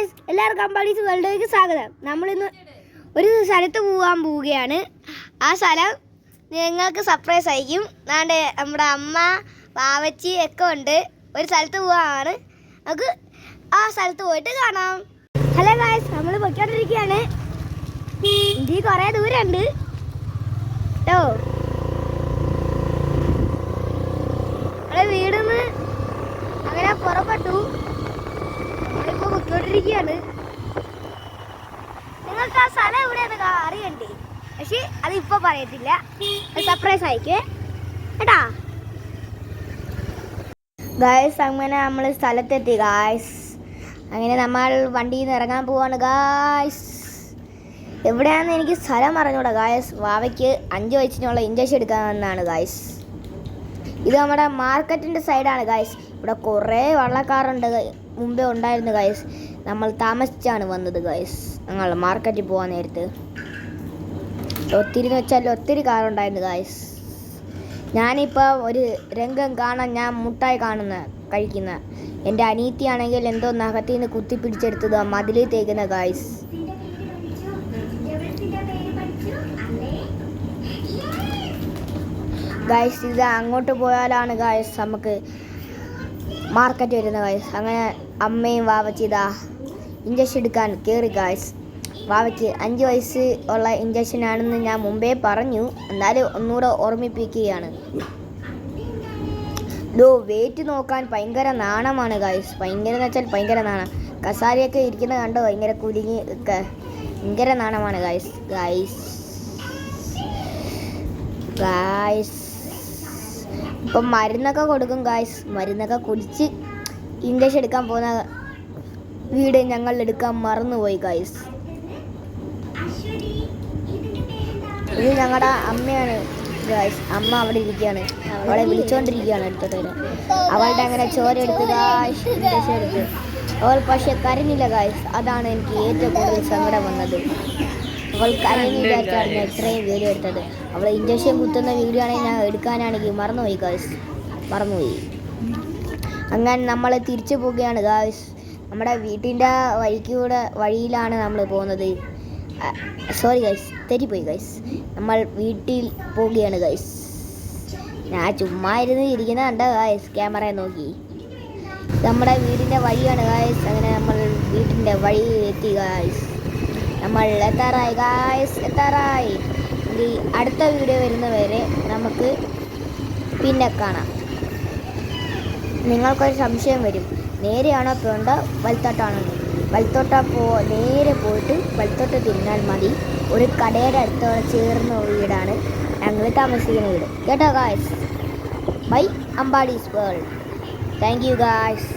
Guys, എല്ലാവർക്കും അമ്പാടീസ് വേൾഡിലേക്ക് സ്വാഗതം. നമ്മളിന്ന് ഒരു സ്ഥലത്ത് പോകാൻ പോവുകയാണ്. ആ സ്ഥലം നിങ്ങൾക്ക് സർപ്രൈസ് ആയിരിക്കും. നാണ്ട് നമ്മുടെ അമ്മ പാവച്ചി ഒക്കെ ഉണ്ട്. ഒരു സ്ഥലത്ത് പോവാണ്. നമുക്ക് ആ സ്ഥലത്ത് പോയിട്ട് കാണാം. ഹലോ ഗായ്സ്, നമ്മൾ പൊയ്ക്കൊണ്ടിരിക്കുകയാണ്. ഇന്ത്യ കുറേ ദൂരമുണ്ട് കേട്ടോ. നമ്മളെ വീടിന്ന് അങ്ങനെ പുറപ്പെട്ടു. നമ്മളിപ്പോൾ പൊയ്ക്കൊണ്ടിരിക്കുകയാണ്. നിങ്ങൾക്ക് ആ സ്ഥലം എവിടെയാണെന്ന് അറിയണ്ടേ? പക്ഷെ അത് ഇപ്പോൾ പറയത്തില്ല, സർപ്രൈസ് ആയിക്കേ കേട്ടാ. ഗായ്സ്, അങ്ങനെ നമ്മൾ സ്ഥലത്തെത്തി ഗായ്സ്. അങ്ങനെ നമ്മൾ വണ്ടിയിൽ നിന്ന് ഇറങ്ങാൻ പോവാണ് ഗായ്സ്. എവിടെയാണെന്ന് എനിക്ക് സ്ഥലം അറിഞ്ഞൂടാ ഗായ്സ്. വാവയ്ക്ക് 5 വയസ്സിനുള്ള ഇഞ്ചക്ഷൻ എടുക്കാമെന്നാണ് ഗായ്സ്. ഇത് നമ്മുടെ മാർക്കറ്റിൻ്റെ സൈഡാണ് ഗായ്സ്. ഇവിടെ കുറേ വള്ളക്കാറുണ്ട്, മുമ്പേ ഉണ്ടായിരുന്നു ഗായ്സ്. നമ്മൾ താമസിച്ചാണ് വന്നത് ഗായ്സ്. ഞങ്ങൾ മാർക്കറ്റിൽ പോകാൻ നേരത്ത് ഒത്തിരി എന്ന് വെച്ചാൽ ഒത്തിരി കാറുണ്ടായിരുന്നു ഗായ്സ്. ഞാനിപ്പോൾ ഒരു രംഗം കാണാൻ ഞാൻ മുട്ടായി കഴിക്കുന്ന എൻ്റെ അനീത്തിയാണെങ്കിൽ എന്തോ നഖത്തിൽ നിന്ന് കുത്തിപ്പിടിച്ചെടുത്തത് മതിലിൽ തേക്കുന്ന ഗായ്സ്. ഗായ്സ്, ഇത് അങ്ങോട്ട് പോയാലാണ് ഗായ്സ് നമുക്ക് മാർക്കറ്റ് വരുന്ന ഗായ്സ്. അങ്ങനെ അമ്മയും വാവച്ചി ഇതാ ഇഞ്ചക്ഷൻ എടുക്കാൻ കയറി ഗായ്സ്. വാവയ്ക്ക് 5 വയസ്സ് ഉള്ള ഇഞ്ചക്ഷനാണെന്ന് ഞാൻ മുമ്പേ പറഞ്ഞു, എന്നാലും ഒന്നുകൂടെ ഓർമ്മിപ്പിക്കുകയാണ്. വെയിറ്റ് നോക്കാൻ ഭയങ്കര നാണമാണ് ഗായ്സ്. ഭയങ്കര എന്ന് വെച്ചാൽ ഭയങ്കര നാണം. കസാരയൊക്കെ ഇരിക്കുന്നത് കണ്ടോ, ഭയങ്കര കുലുങ്ങി ഒക്കെ ഭയങ്കര നാണമാണ് ഗായ്സ്. ഇപ്പം മരുന്നൊക്കെ കൊടുക്കും ഗായ്സ്. മരുന്നൊക്കെ കുടിച്ച് ഇഞ്ചക്ഷൻ എടുക്കാൻ പോകുന്ന വീട് ഞങ്ങൾ എടുക്കാൻ മറന്നുപോയി ഗായ്സ്. ഇത് ഞങ്ങളുടെ അമ്മയാണ് ഗായ്സ്. അമ്മ അവിടെ ഇരിക്കുകയാണ്, അവളെ വിളിച്ചുകൊണ്ടിരിക്കുകയാണ് എടുത്തിട്ട്. അവളുടെ അങ്ങനെ ചോര എടുത്ത് ഗായ്സ് ഇഞ്ചക്ഷൻ എടുത്ത്. അവൾ പക്ഷെ കരഞ്ഞില്ല ഗായ്സ്. അതാണ് എനിക്ക് ഏറ്റവും കൂടുതൽ സങ്കടം വന്നത്. അവൾ കരഞ്ഞില്ലാച്ചാണ് ഞാൻ ഇത്രയും വീഡിയോ എടുത്തത്. അവൾ ഇഞ്ചക്ഷൻ കുത്തുന്ന വീഡിയോ ആണെങ്കിൽ ഞാൻ എടുക്കാനാണെങ്കിൽ മറന്നുപോയി ഗായ്സ്, മറന്നുപോയി. അങ്ങനെ നമ്മൾ തിരിച്ചു പോവുകയാണ് ഗായ്സ്. നമ്മുടെ വീട്ടിൻ്റെ വഴിയിലാണ് നമ്മൾ പോകുന്നത്. സോറി ഗൈസ്, തെറ്റിപ്പോയി ഗൈസ്. നമ്മൾ വീട്ടിൽ പോവുകയാണ് ഗൈസ്. ഞാൻ ചുമ്മാ ഇരുന്ന് ഇരിക്കുന്ന കണ്ട ഗൈസ്, ക്യാമറയെ നോക്കി. നമ്മുടെ വീടിൻ്റെ വഴിയാണ് ഗൈസ്. അങ്ങനെ നമ്മൾ വീട്ടിൻ്റെ വഴി എത്തി ഗൈസ്. നമ്മൾ എത്താറായി ഗൈസ്, എത്താറായി. ഈ അടുത്ത വീഡിയോ വരുന്നവരെ നമുക്ക് പിന്നെ കാണാം. നിങ്ങൾക്കൊരു സംശയം വരും, നേരെയാണോ പോകേണ്ട വലത്തോട്ടാണോ? നേരെ പോയിട്ട് വലത്തോട്ട് തിരിഞ്ഞാൽ മതി. ഒരു കടയുടെ അടുത്തോടെ ചേർന്ന വീടാണ് ഞങ്ങൾ താമസിക്കുന്ന വീട് കേട്ടോ guys. Bye Ambadi's world. Thank you guys.